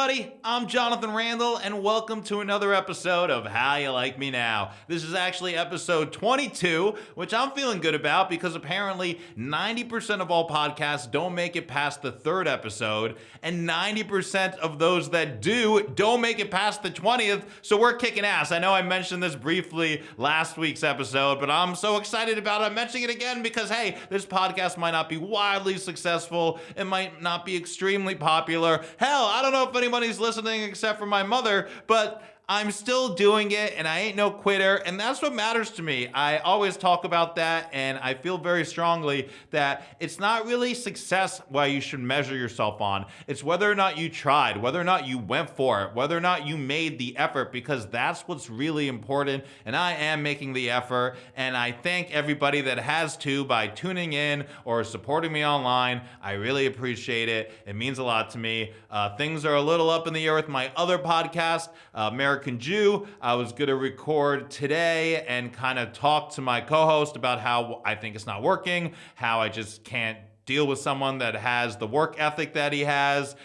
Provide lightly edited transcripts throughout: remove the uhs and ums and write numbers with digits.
everybody, I'm Jonathan Randall, and welcome to another episode of How You Like Me Now. This is actually episode 22, which I'm feeling good about because apparently 90% of all podcasts don't make it past the third episode, and 90% of those that do don't make it past the 20th, so we're kicking ass. I know I mentioned this briefly last week's episode, but I'm so excited about it. I'm mentioning it again because, hey, this podcast might not be wildly successful. It might not be extremely popular. Hell, I don't know if anybody's listening except for my mother, but I'm still doing it and I ain't no quitter, and that's what matters to me. I always talk about that, and I feel very strongly that it's not really success what you should measure yourself on. It's whether or not you tried, whether or not you went for it, whether or not you made the effort, because that's what's really important, and I am making the effort, and I thank everybody that has to by tuning in or supporting me online. I really appreciate it. It means a lot to me. Things are a little up in the air with my other podcast, American Jew. I was going to record today and kind of talk to my co-host about how I think it's not working, how I just can't deal with someone that has the work ethic that he has.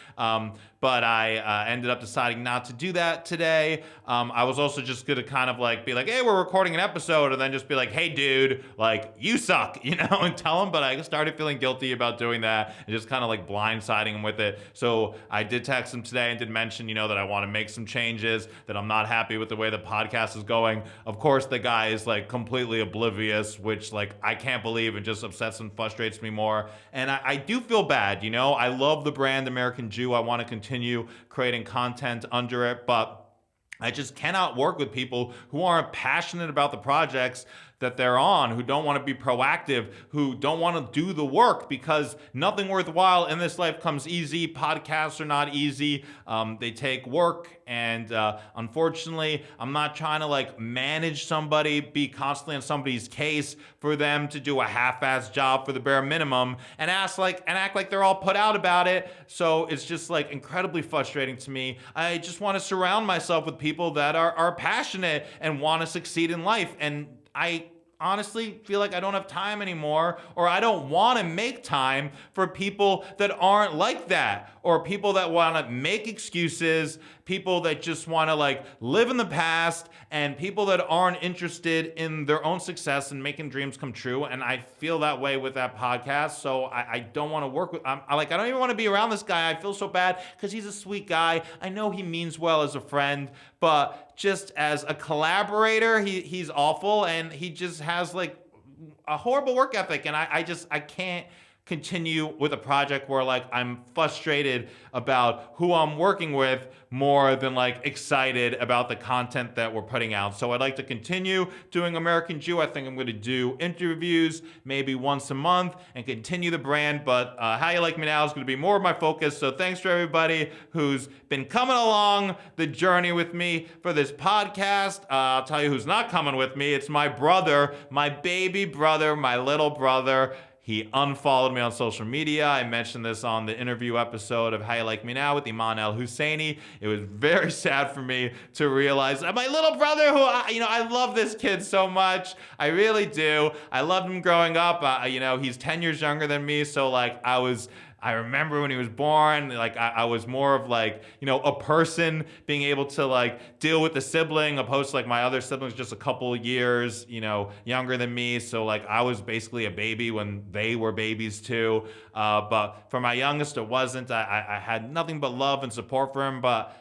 But I ended up deciding not to do that today. I was also just gonna kind of like be like, hey, we're recording an episode, and then just be like, hey, dude, like, you suck, you know, and tell him. But I started feeling guilty about doing that and just kind of like blindsiding him with it. So I did text him today and did mention, you know, that I want to make some changes, that I'm not happy with the way the podcast is going. Of course, the guy is like completely oblivious, which like I can't believe, it just upsets and frustrates me more. And I do feel bad, you know, I love the brand American Jew. I want to continue creating content under it, but I just cannot work with people who aren't passionate about the projects that they're on, who don't want to be proactive, who don't want to do the work, because nothing worthwhile in this life comes easy. Podcasts are not easy. They take work, and unfortunately, I'm not trying to like manage somebody, be constantly on somebody's case for them to do a half-assed job for the bare minimum and act like they're all put out about it. So it's just like incredibly frustrating to me. I just want to surround myself with people that are passionate and want to succeed in life, and I honestly feel like I don't have time anymore, or I don't want to make time for people that aren't like that, or people that want to make excuses, people that just want to like live in the past, and people that aren't interested in their own success and making dreams come true. And I feel that way with that podcast. So I don't want to work with, I don't even want to be around this guy. I feel so bad because he's a sweet guy. I know he means well as a friend, but just as a collaborator, he's awful, and he just has like a horrible work ethic. And I can't continue with a project where like I'm frustrated about who I'm working with more than like excited about the content that we're putting out. So I'd like to continue doing American Jew. I think I'm going to do interviews maybe once a month and continue the brand, but How You Like Me Now is going to be more of my focus. So thanks to everybody who's been coming along the journey with me for this podcast. I'll tell you who's not coming with me. It's my brother, my baby brother, my little brother. He unfollowed me on social media. I mentioned this on the interview episode of How You Like Me Now with Iman El-Husseini. It was very sad for me to realize that my little brother, who, I love this kid so much. I really do. I loved him growing up. He's 10 years younger than me, so like I remember when he was born, like I was more of like, a person being able to like deal with the sibling, opposed to like my other siblings just a couple years, younger than me. So like I was basically a baby when they were babies too. But for my youngest, it wasn't. I had nothing but love and support for him, but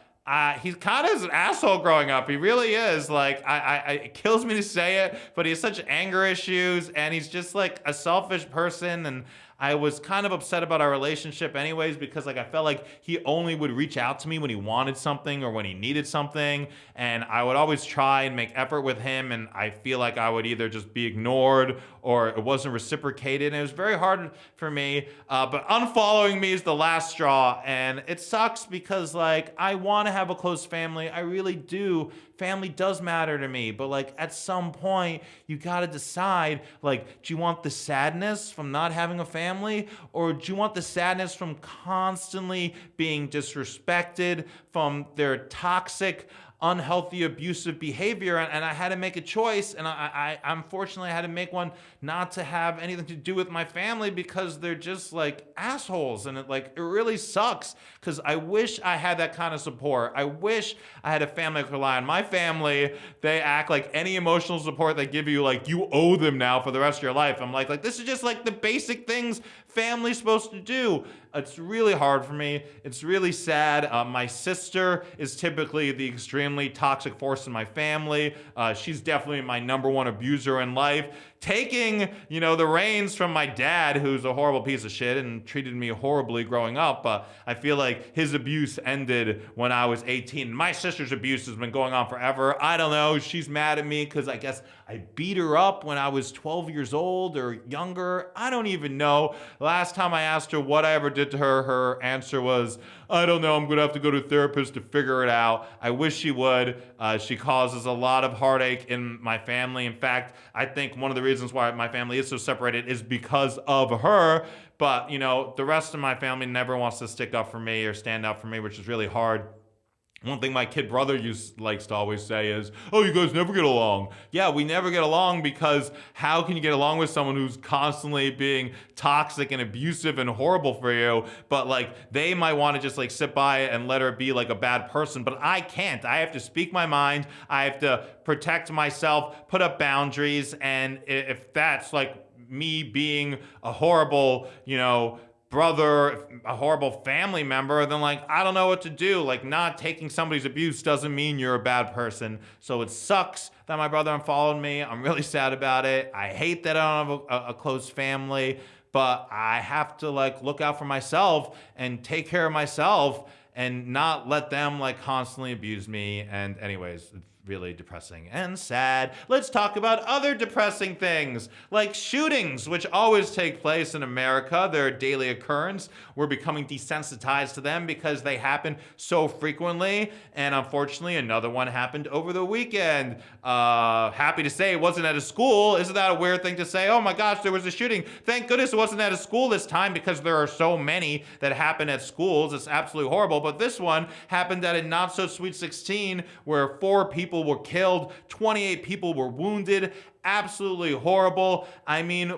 he's kind of an asshole growing up. He really is. Like, it kills me to say it, but he has such anger issues, and he's just like a selfish person. And I was kind of upset about our relationship anyways, because like I felt like he only would reach out to me when he wanted something or when he needed something, and I would always try and make effort with him, and I feel like I would either just be ignored or it wasn't reciprocated, and it was very hard for me. But unfollowing me is the last straw, and it sucks because like I want to have a close family. I really do. Family does matter to me, but like at some point you got to decide, like, do you want the sadness from not having a family, or do you want the sadness from constantly being disrespected, from their toxic unhealthy, abusive behavior, and I had to make a choice, and I unfortunately had to make one not to have anything to do with my family because they're just like assholes, and it really sucks because I wish I had that kind of support. I wish I had a family I could rely on. My family, they act like any emotional support they give you, like you owe them now for the rest of your life. I'm like this is just like the basic things family's supposed to do. It's really hard for me. It's really sad. My sister is typically the extremely toxic force in my family. She's definitely my number one abuser in life, taking, the reins from my dad, who's a horrible piece of shit and treated me horribly growing up. But I feel like his abuse ended when I was 18. My sister's abuse has been going on forever. I don't know. She's mad at me because I guess I beat her up when I was 12 years old or younger. I don't even know. Last time I asked her what I ever did to her, her answer was, I don't know, I'm going to have to go to a therapist to figure it out. I wish she would. She causes a lot of heartache in my family. In fact, I think one of the reasons why my family is so separated is because of her. But, the rest of my family never wants to stick up for me or stand up for me, which is really hard. One thing my kid brother likes to always say is, oh, you guys never get along. Yeah, we never get along because how can you get along with someone who's constantly being toxic and abusive and horrible for you? But they might want to just sit by and let her be like a bad person, but I can't. I have to speak my mind. I have to protect myself, put up boundaries. And if that's me being a horrible, brother, a horrible family member, then I don't know what to do. Not taking somebody's abuse doesn't mean you're a bad person. So it sucks that my brother unfollowed me. I'm really sad about it. I hate that I don't have a close family, but I have to look out for myself and take care of myself and not let them constantly abuse me. And anyways, it's really depressing and sad. Let's talk about other depressing things, like shootings, which always take place in America. They're a daily occurrence. We're becoming desensitized to them because they happen so frequently. And unfortunately, another one happened over the weekend. Happy to say it wasn't at a school. Isn't that a weird thing to say? Oh my gosh, there was a shooting. Thank goodness it wasn't at a school this time because there are so many that happen at schools. It's absolutely horrible. But this one happened at a not so sweet 16 where 4 people were killed, 28 people were wounded. Absolutely horrible. I mean,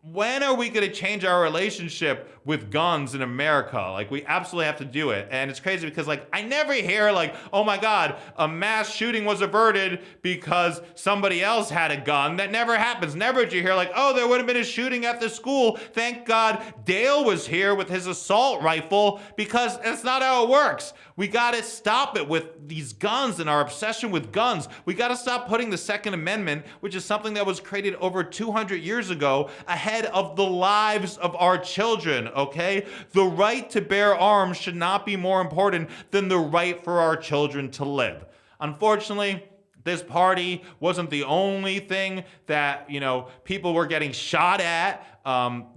when are we going to change our relationship with guns in America? We absolutely have to do it. And it's crazy because I never hear oh my God, a mass shooting was averted because somebody else had a gun. That never happens. Never did you hear oh, there would have been a shooting at the school. Thank God Dale was here with his assault rifle, because that's not how it works. We got to stop it with these guns and our obsession with guns. We got to stop putting the Second Amendment, which is something that was created over 200 years ago, ahead of the lives of our children, okay? The right to bear arms should not be more important than the right for our children to live. Unfortunately, this party wasn't the only thing that, people were getting shot at.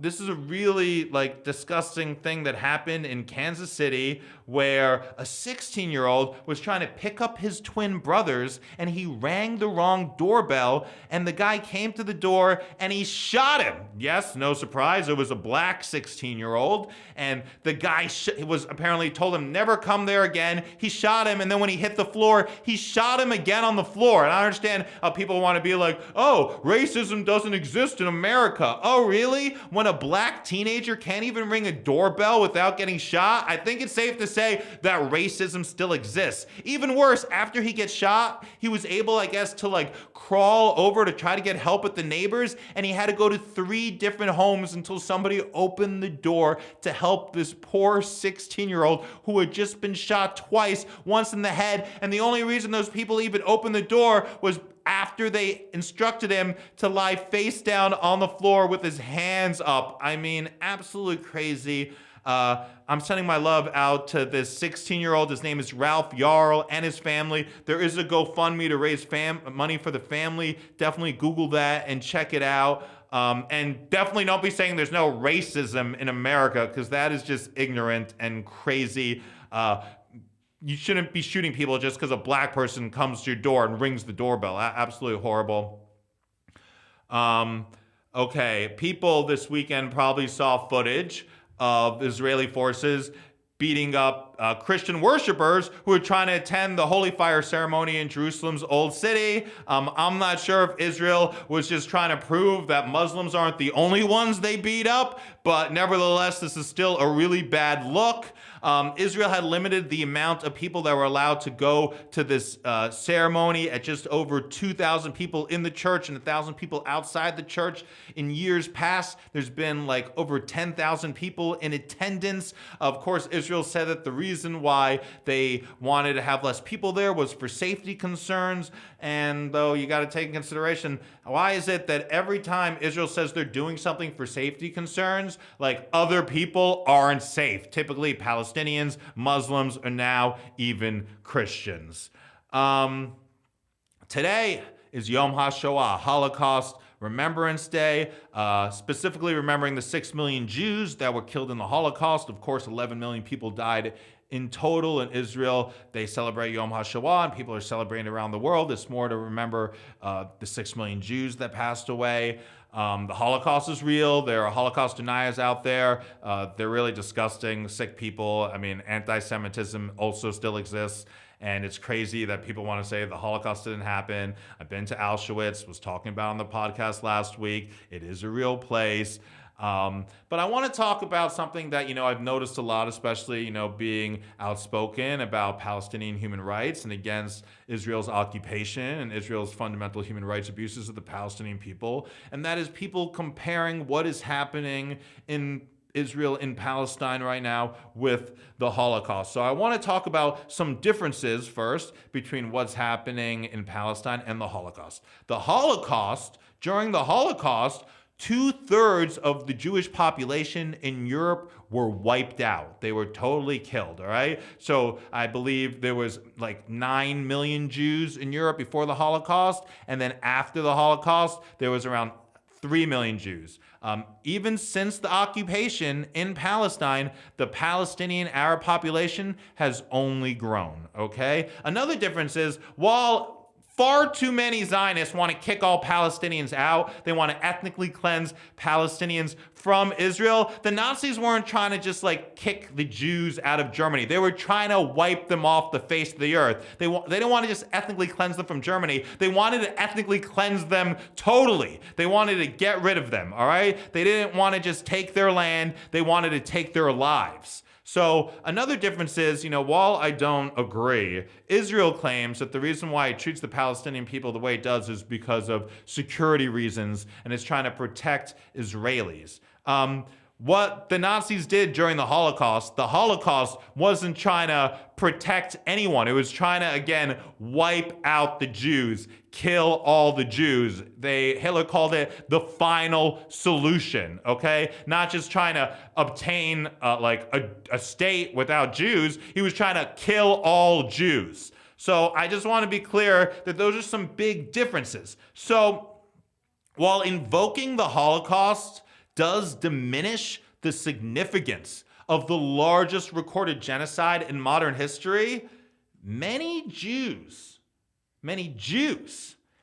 This is a really disgusting thing that happened in Kansas City, where a 16-year-old was trying to pick up his twin brothers and he rang the wrong doorbell, and the guy came to the door and he shot him. Yes, no surprise, it was a black 16-year-old, and the guy was apparently told him never come there again. He shot him, and then when he hit the floor, he shot him again on the floor. And I understand how people want to be oh, racism doesn't exist in America. Oh, really? When a black teenager can't even ring a doorbell without getting shot? I think it's safe to say that racism still exists. Even worse, after he gets shot, he was able, I guess, to crawl over to try to get help with the neighbors, and he had to go to 3 different homes until somebody opened the door to help this poor 16-year-old who had just been shot twice, once in the head, and the only reason those people even opened the door was after they instructed him to lie face down on the floor with his hands up. I mean, absolutely crazy. I'm sending my love out to this 16-year-old. His name is Ralph Yarl, and his family. There is a GoFundMe to raise money for the family. Definitely Google that and check it out. And definitely don't be saying there's no racism in America, because that is just ignorant and crazy. You shouldn't be shooting people just because a black person comes to your door and rings the doorbell. Absolutely horrible. Okay, people this weekend probably saw footage of Israeli forces beating up Christian worshipers who were trying to attend the Holy Fire ceremony in Jerusalem's Old City. I'm not sure if Israel was just trying to prove that Muslims aren't the only ones they beat up, but nevertheless, this is still a really bad look. Israel had limited the amount of people that were allowed to go to this ceremony at just over 2,000 people in the church and 1,000 people outside the church. In years past, there's been like over 10,000 people in attendance. Of course, Israel said that the reason why they wanted to have less people there was for safety concerns. And though you got to take in consideration, why is it that every time Israel says they're doing something for safety concerns, like other people aren't safe? Typically Palestinians, Muslims, or now even Christians. Today is Yom HaShoah, Holocaust Remembrance Day, specifically remembering the 6 million Jews that were killed in the Holocaust. Of course, 11 million people died in total in Israel. They celebrate Yom HaShoah, and people are celebrating around the world. It's more to remember the 6 million Jews that passed away. The Holocaust is real. There are Holocaust deniers out there. They're really disgusting, sick people. I mean, anti-Semitism also still exists. And it's crazy that people want to say the Holocaust didn't happen. I've been to Auschwitz, was talking about on the podcast last week. It is a real place. But I want to talk about something that, I've noticed a lot, especially, being outspoken about Palestinian human rights and against Israel's occupation and Israel's fundamental human rights abuses of the Palestinian people. And that is people comparing what is happening in Israel in Palestine right now with the Holocaust. So I want to talk about some differences first between what's happening in Palestine and the Holocaust. During the Holocaust, 2/3 of the Jewish population in Europe were wiped out. They were totally killed, all right? So I believe there was like 9 million Jews in Europe before the Holocaust, and then after the Holocaust, there was around 3 million Jews. Even since the occupation in Palestine, the Palestinian Arab population has only grown, okay? Another difference is, while far too many Zionists want to kick all Palestinians out, they want to ethnically cleanse Palestinians from Israel, the Nazis weren't trying to just kick the Jews out of Germany. They were trying to wipe them off the face of the earth. They didn't want to just ethnically cleanse them from Germany. They wanted to ethnically cleanse them totally. They wanted to get rid of them, all right? They didn't want to just take their land. They wanted to take their lives. So another difference is, while I don't agree, Israel claims that the reason why it treats the Palestinian people the way it does is because of security reasons, and it's trying to protect Israelis. What the Nazis did during the Holocaust wasn't trying to protect anyone. It was trying to, again, wipe out the Jews, kill all the Jews. Hitler called it the final solution, okay? Not just trying to obtain a state without Jews. He was trying to kill all Jews. So I just want to be clear that those are some big differences. So while invoking the Holocaust does diminish the significance of the largest recorded genocide in modern history, many Jews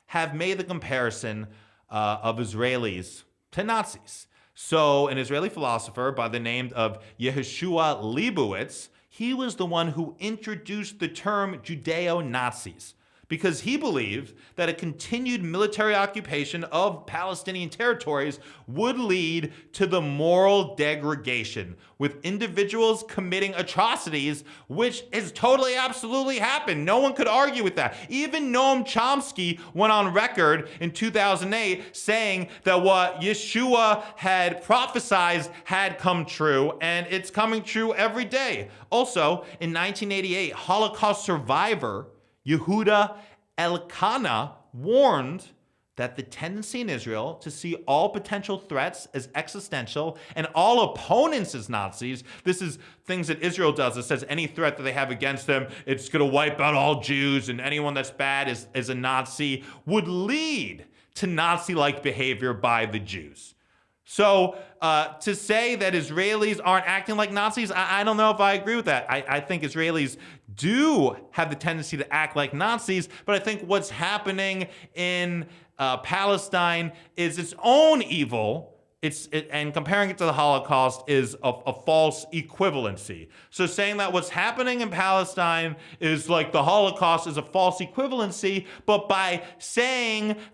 have made the comparison of Israelis to Nazis. So an Israeli philosopher by the name of Yehoshua Leibowitz, he was the one who introduced the term Judeo-Nazis, because he believed that a continued military occupation of Palestinian territories would lead to the moral degradation, with individuals committing atrocities, which has totally absolutely happened. No one could argue with that. Even Noam Chomsky went on record in 2008 saying that what Yeshua had prophesied had come true, and it's coming true every day. Also, in 1988, Holocaust survivor Yehuda Elkanah warned that the tendency in Israel to see all potential threats as existential and all opponents as Nazis, this is things that Israel does. It says any threat that they have against them, it's going to wipe out all Jews, and anyone that's bad is a Nazi, would lead to Nazi-like behavior by the Jews. So to say that Israelis aren't acting like Nazis, I don't know if I agree with that. I think Israelis do have the tendency to act like Nazis, but I think what's happening in Palestine is its own evil and comparing it to the Holocaust is a false equivalency. So saying that what's happening in Palestine is like the Holocaust is a false equivalency, but by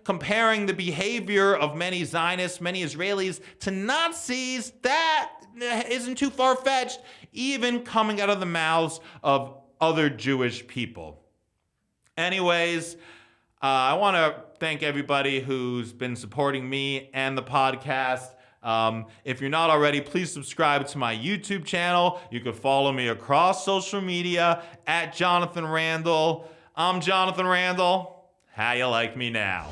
comparing the behavior of many Zionists, many Israelis to Nazis, that isn't too far-fetched, even coming out of the mouths of other Jewish people. Anyways, I want to thank everybody who's been supporting me and the podcast. If you're not already, please subscribe to my YouTube channel. You can follow me across social media at Jonathan Randall. I'm Jonathan Randall. How you like me now?